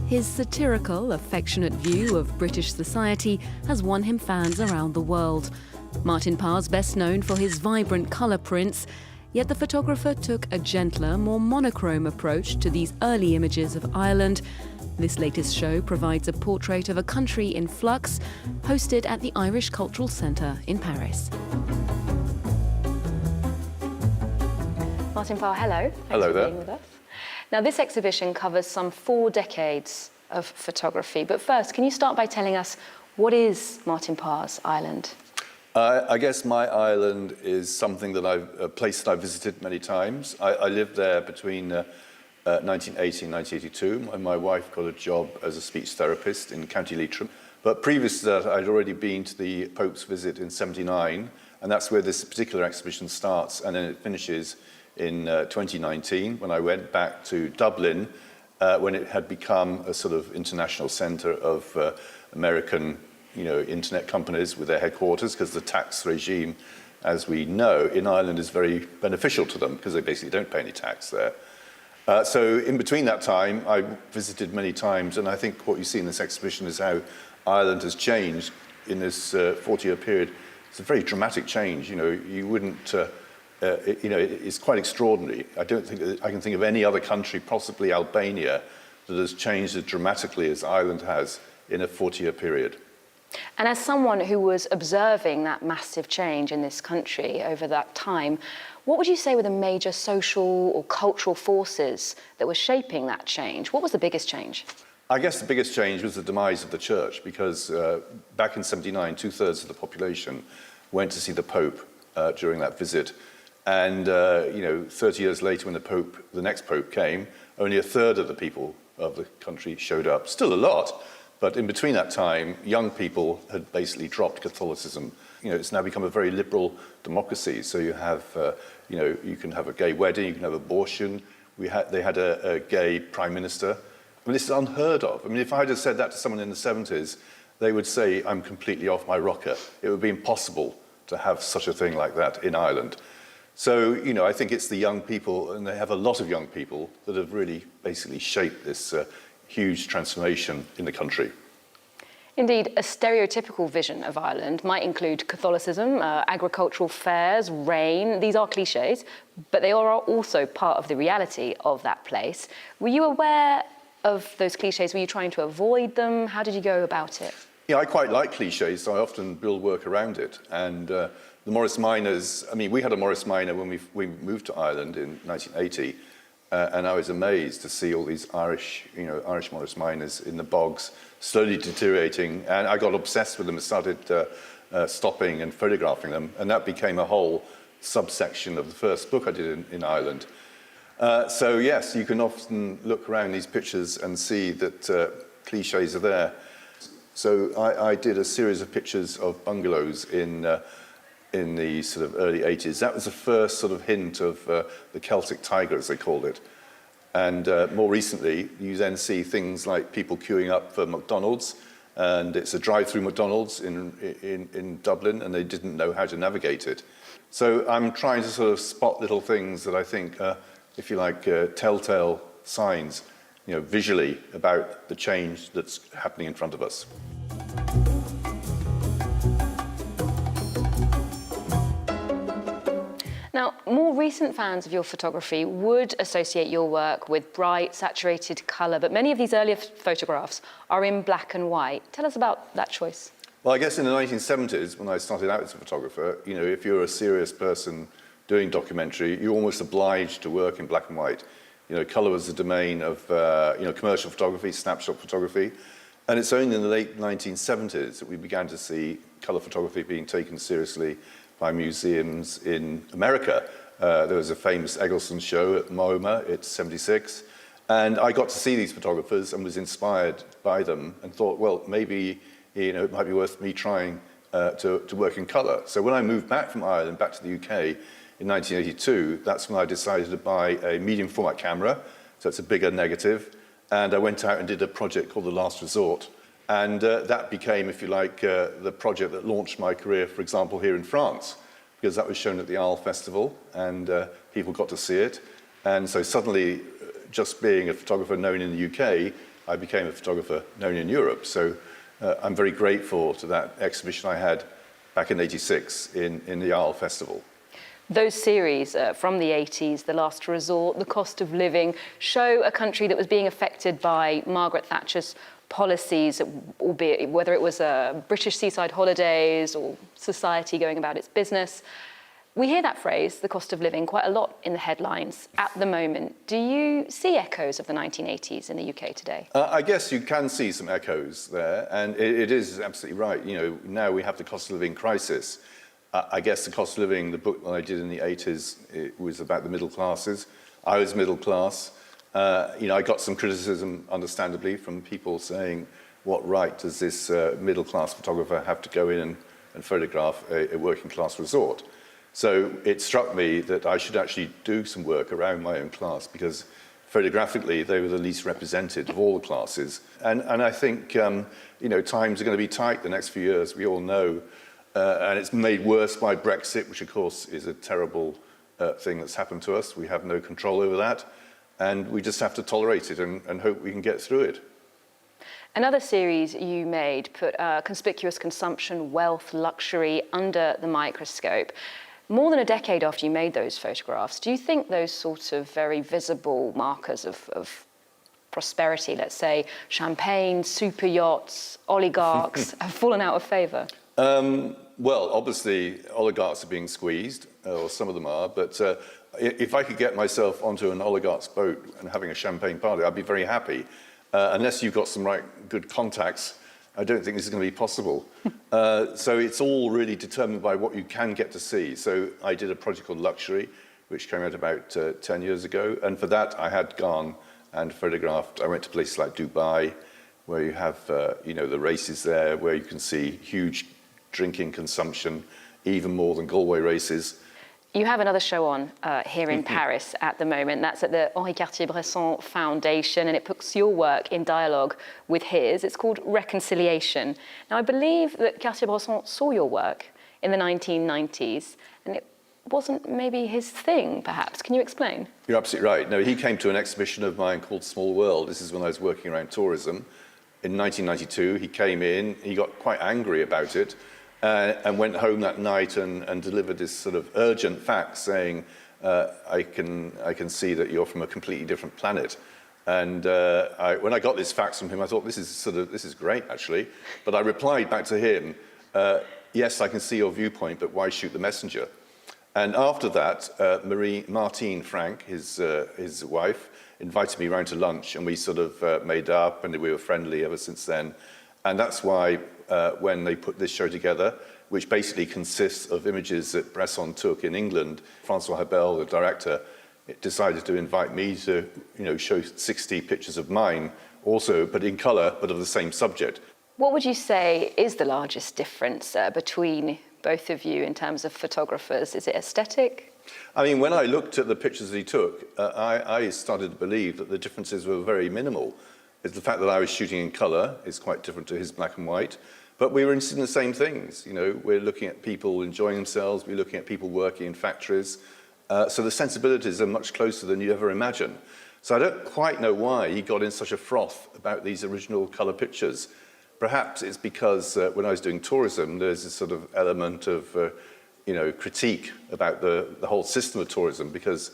His satirical, affectionate view of British society has won him fans around the world. Martin Parr's best known for his vibrant colour prints, yet the photographer took a gentler, more monochrome approach to these early images of Ireland. This latest show provides a portrait of a country in flux, hosted at the Irish Cultural Centre in Paris. Martin Parr, hello. Hello for there. Being with us. Now, this exhibition covers some 4 decades of photography, but first, can you start by telling us what is Martin Parr's Ireland? I guess my island is something that a place that I've visited many times. I lived there between 1980 and 1982, when my wife got a job as a speech therapist in County Leitrim. But previous to that, I'd already been to the Pope's visit in '79, and that's where this particular exhibition starts, and then it finishes in 2019, when I went back to Dublin, when it had become a sort of international centre of American internet companies with their headquarters, because the tax regime, as we know, in Ireland is very beneficial to them, because they basically don't pay any tax there. So in between that time, I visited many times, and I think what you see in this exhibition is how Ireland has changed in this 40-year period. It's a very dramatic change. You wouldn't, it's quite extraordinary. I don't think that I can think of any other country, possibly Albania, that has changed as dramatically as Ireland has in a 40-year period. And as someone who was observing that massive change in this country over that time, what would you say were the major social or cultural forces that were shaping that change? What was the biggest change? I guess the biggest change was the demise of the church, because back in '79, 2/3 of the population went to see the Pope during that visit. And 30 years later, when the next Pope came, only 1/3 of the people of the country showed up. Still a lot. But in between that time, young people had basically dropped Catholicism. It's now become a very liberal democracy. So you have, you can have a gay wedding, you can have abortion. They had a gay prime minister. I mean, this is unheard of. I mean, if I had said that to someone in the '70s, they would say, I'm completely off my rocker. It would be impossible to have such a thing like that in Ireland. So, I think it's the young people, and they have a lot of young people, that have really basically shaped this huge transformation in the country. Indeed, a stereotypical vision of Ireland might include Catholicism, agricultural fairs, rain. These are cliches, but they are also part of the reality of that place. Were you aware of those cliches? Were you trying to avoid them? How did you go about it? Yeah, I quite like cliches, so I often build work around it. And the Morris Miners, we had a Morris Miner when we moved to Ireland in 1980. And I was amazed to see all these Irish Morris Miners in the bogs, slowly deteriorating. And I got obsessed with them and started stopping and photographing them. And that became a whole subsection of the first book I did in Ireland. So yes, you can often look around these pictures and see that cliches are there. So I did a series of pictures of bungalows in the sort of early 80s. That was the first sort of hint of the Celtic Tiger, as they called it. And more recently, you then see things like people queuing up for McDonald's, and it's a drive-through McDonald's in Dublin, and they didn't know how to navigate it. So I'm trying to sort of spot little things that I think, if you like, telltale signs, visually about the change that's happening in front of us. Now, more recent fans of your photography would associate your work with bright, saturated colour, but many of these earlier photographs are in black and white. Tell us about that choice. Well, I guess in the 1970s, when I started out as a photographer, if you're a serious person doing documentary, you're almost obliged to work in black and white. Colour was the domain of commercial photography, snapshot photography. And it's only in the late 1970s that we began to see colour photography being taken seriously by museums in America. There was a famous Eggleston show at MoMA, it's '76, and I got to see these photographers and was inspired by them and thought, well, maybe it might be worth me trying to work in colour. So when I moved back from Ireland, back to the UK in 1982, that's when I decided to buy a medium format camera, so it's a bigger negative, and I went out and did a project called The Last Resort. And that became, if you like, the project that launched my career, for example, here in France, because that was shown at the Arles Festival, and people got to see it. And so suddenly, just being a photographer known in the UK, I became a photographer known in Europe. So I'm very grateful to that exhibition I had back in '86 in the Arles Festival. Those series from the 80s, The Last Resort, The Cost of Living, show a country that was being affected by Margaret Thatcher's policies, albeit whether it was British seaside holidays or society going about its business. We hear that phrase, the cost of living, quite a lot in the headlines at the moment. Do you see echoes of the 1980s in the UK today? I guess you can see some echoes there, and it is absolutely right. You know, now we have the cost of living crisis. I guess the cost of living, the book that I did in the 80s, it was about the middle classes. I was middle class. You know, I got some criticism, understandably, from people saying, what right does this middle class photographer have to go in and photograph a working class resort? So it struck me that I should actually do some work around my own class, because photographically they were the least represented of all the classes. And I think, you know, times are going to be tight the next few years, we all know. And it's made worse by Brexit, which of course is a terrible thing that's happened to us. We have no control over that. And we just have to tolerate it and hope we can get through it. Another series you made put conspicuous consumption, wealth, luxury under the microscope. More than a decade after you made those photographs, do you think those sorts of very visible markers of prosperity, let's say champagne, super yachts, oligarchs, have fallen out of favour? Well, obviously, oligarchs are being squeezed, or some of them are, but if I could get myself onto an oligarch's boat and having a champagne party, I'd be very happy. Unless you've got some right good contacts, I don't think this is going to be possible. So it's all really determined by what you can get to see. So I did a project called Luxury, which came out about 10 years ago, and for that I had gone and photographed. I went to places like Dubai, where you have you know, the races there, where you can see huge drinking consumption, even more than Galway races. You have another show on here in Paris at the moment. That's at the Henri Cartier-Bresson Foundation, and it puts your work in dialogue with his. It's called Reconciliation. Now, I believe that Cartier-Bresson saw your work in the 1990s, and it wasn't maybe his thing, perhaps. Can you explain? You're absolutely right. No, he came to an exhibition of mine called Small World. This is when I was working around tourism. In 1992, he came in, he got quite angry about it, and went home that night and delivered this sort of urgent fax saying, I can see that you're from a completely different planet. And when I got this fax from him, I thought, this is great, actually. But I replied back to him, yes, I can see your viewpoint, but why shoot the messenger? And after that, Martin Parr, his wife, invited me round to lunch, and we sort of made up, and we were friendly ever since then. And that's why when they put this show together, which basically consists of images that Bresson took in England, Francois Hebel, the director, decided to invite me to, you know, show 60 pictures of mine, also, but in colour, but of the same subject. What would you say is the largest difference between both of you in terms of photographers? Is it aesthetic? I mean, when I looked at the pictures that he took, I started to believe that the differences were very minimal. It's the fact that I was shooting in colour is quite different to his black and white, but we were interested in the same things. You know, we're looking at people enjoying themselves, we're looking at people working in factories, so the sensibilities are much closer than you'd ever imagine. So I don't quite know why he got in such a froth about these original colour pictures. Perhaps it's because when I was doing tourism, there's this sort of element of you know, critique about the whole system of tourism, because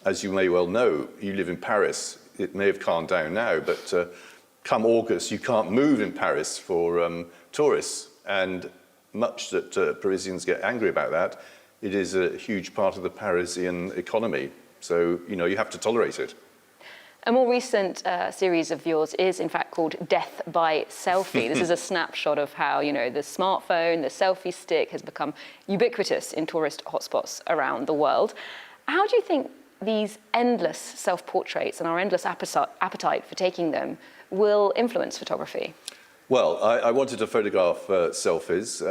as you may well know, you live in Paris. It may have calmed down now, but come August, you can't move in Paris for tourists. And much that Parisians get angry about that, it is a huge part of the Parisian economy. So, you know, you have to tolerate it. A more recent series of yours is, in fact, called Death by Selfie. This is a snapshot of how, you know, the smartphone, the selfie stick has become ubiquitous in tourist hotspots around the world. How do you think these endless self-portraits and our endless appetite for taking them will influence photography? Well, I wanted to photograph selfies.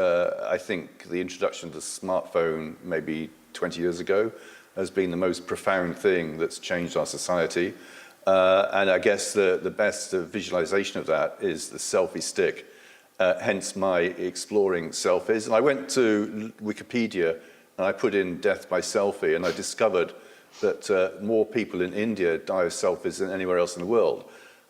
I think the introduction of the smartphone maybe 20 years ago has been the most profound thing that's changed our society. And I guess the best visualization of that is the selfie stick, hence my exploring selfies. And I went to Wikipedia and I put in death by selfie, and I discovered that more people in India die of selfies than anywhere else in the world.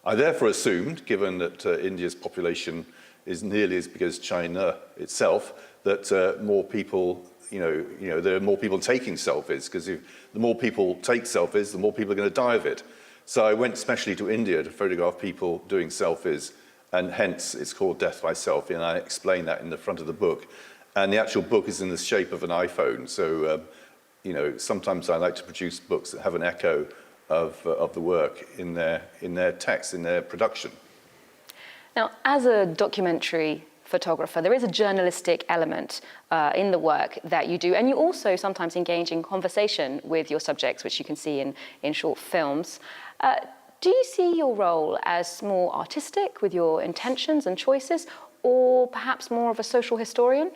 I therefore assumed, given that India's population is nearly as big as China itself, that more people, there are more people taking selfies, because the more people take selfies, the more people are going to die of it. So I went specially to India to photograph people doing selfies, and hence it's called Death by Selfie, and I explain that in the front of the book. And the actual book is in the shape of an iPhone, so sometimes I like to produce books that have an echo of the work in their text, in their production. Now, as a documentary photographer, there is a journalistic element in the work that you do, and you also sometimes engage in conversation with your subjects, which you can see in short films. Do you see your role as more artistic with your intentions and choices, or perhaps more of a social historian?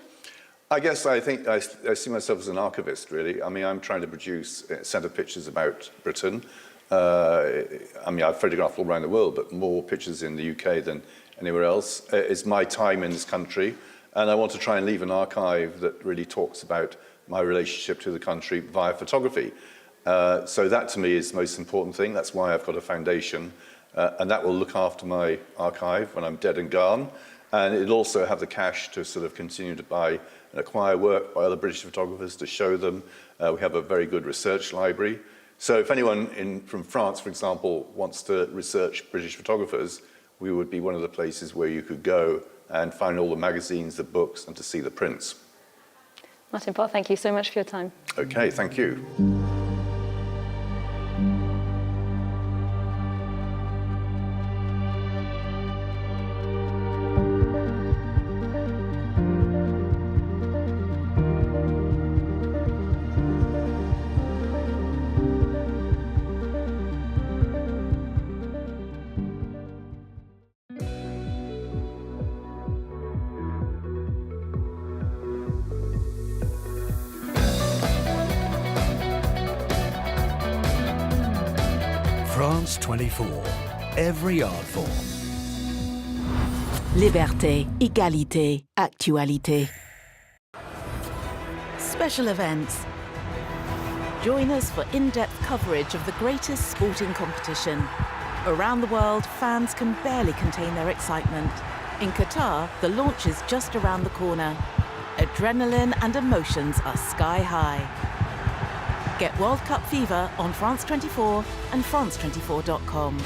I guess I think I see myself as an archivist, really. I mean, I'm trying to produce a set of pictures about Britain. I've photographed all around the world, but more pictures in the UK than anywhere else. It's my time in this country, and I want to try and leave an archive that really talks about my relationship to the country via photography. So that, to me, is the most important thing. That's why I've got a foundation, and that will look after my archive when I'm dead and gone. And it'll also have the cash to sort of continue to buy and acquire work by other British photographers to show them. We have a very good research library. So if anyone from France, for example, wants to research British photographers, we would be one of the places where you could go and find all the magazines, the books, and to see the prints. Martin Parr, thank you so much for your time. Okay, thank you. France 24, every art form. Liberté, égalité, actualité. Special events. Join us for in-depth coverage of the greatest sporting competition. Around the world, fans can barely contain their excitement. In Qatar, the launch is just around the corner. Adrenaline and emotions are sky high. Get World Cup fever on France 24 and France24.com.